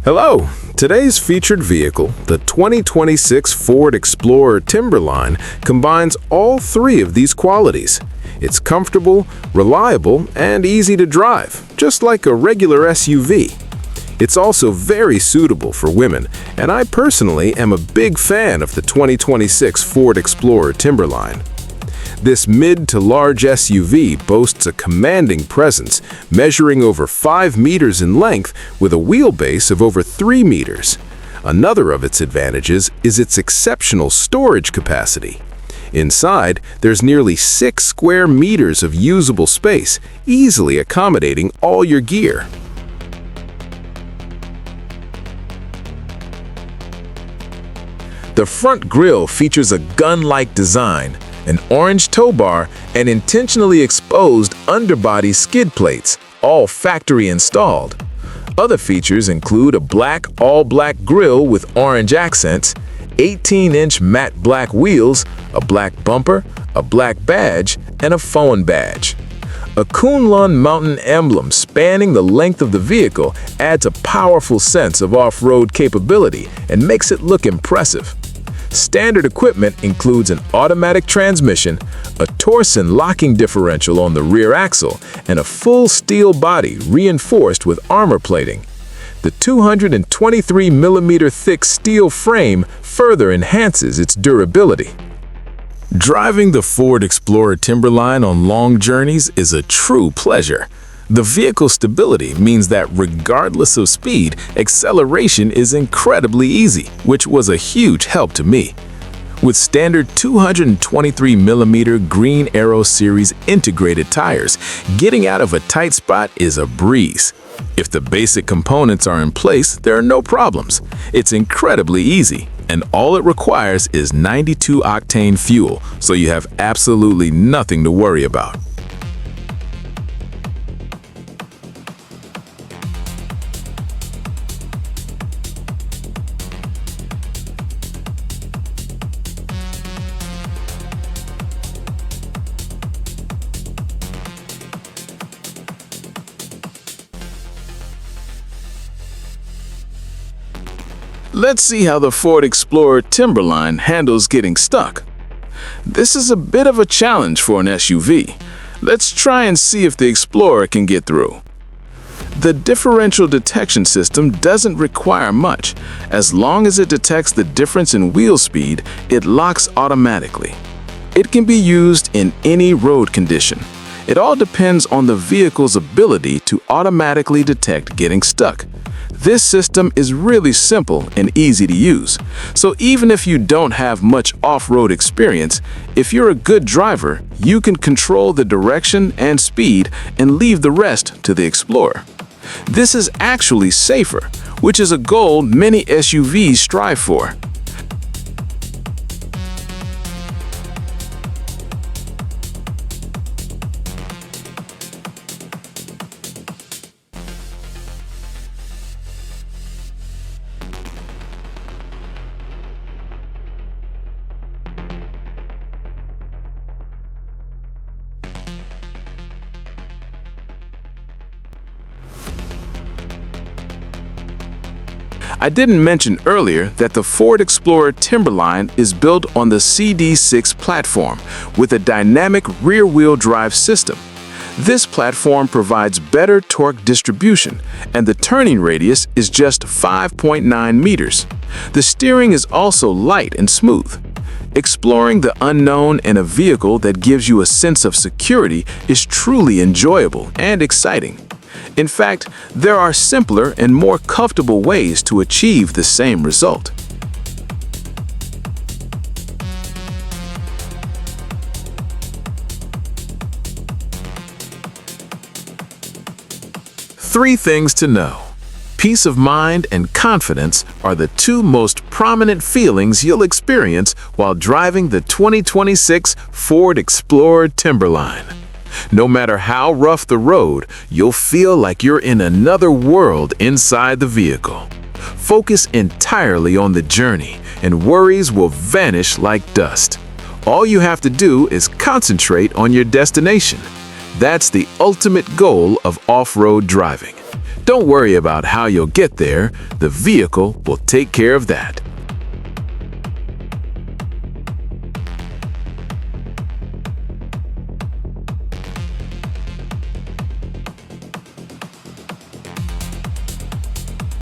Hello! Today's featured vehicle, the 2026 Ford Explorer Timberline, combines all three of these qualities. It's comfortable, reliable, and easy to drive, just like a regular SUV. It's also very suitable for women, and I personally am a big fan of the 2026 Ford Explorer Timberline. This mid to large SUV boasts a commanding presence, measuring over 5 meters in length with a wheelbase of over 3 meters. Another of its advantages is its exceptional storage capacity. Inside, there's nearly 6 square meters of usable space, easily accommodating all your gear. The front grille features a gun-like design, an orange tow bar, and intentionally exposed underbody skid plates, all factory installed. Other features include a black all-black grille with orange accents, 18-inch matte black wheels, a black bumper, a black badge, and a phone badge. A Kunlun Mountain emblem spanning the length of the vehicle adds a powerful sense of off-road capability and makes it look impressive. Standard equipment includes an automatic transmission, a torsion locking differential on the rear axle, and a full steel body reinforced with armor plating. The 223mm thick steel frame further enhances its durability. Driving the Ford Explorer Timberline on long journeys is a true pleasure. The vehicle's stability means that regardless of speed, acceleration is incredibly easy, which was a huge help to me. With standard 223mm Green Aero Series integrated tires, getting out of a tight spot is a breeze. If the basic components are in place, there are no problems. It's incredibly easy, and all it requires is 92-octane fuel, so you have absolutely nothing to worry about. Let's see how the Ford Explorer Timberline handles getting stuck. This is a bit of a challenge for an SUV. Let's try and see if the Explorer can get through. The differential detection system doesn't require much. As long as it detects the difference in wheel speed, it locks automatically. It can be used in any road condition. It all depends on the vehicle's ability to automatically detect getting stuck. This system is really simple and easy to use, so even if you don't have much off-road experience, if you're a good driver, you can control the direction and speed and leave the rest to the Explorer. This is actually safer, which is a goal many SUVs strive for. I didn't mention earlier that the Ford Explorer Timberline is built on the CD6 platform with a dynamic rear-wheel drive system. This platform provides better torque distribution, and the turning radius is just 5.9 meters. The steering is also light and smooth. Exploring the unknown in a vehicle that gives you a sense of security is truly enjoyable and exciting. In fact, there are simpler and more comfortable ways to achieve the same result. Three things to know. Peace of mind and confidence are the two most prominent feelings you'll experience while driving the 2026 Ford Explorer Timberline. No matter how rough the road, you'll feel like you're in another world inside the vehicle. Focus entirely on the journey, and worries will vanish like dust. All you have to do is concentrate on your destination. That's the ultimate goal of off-road driving. Don't worry about how you'll get there, the vehicle will take care of that.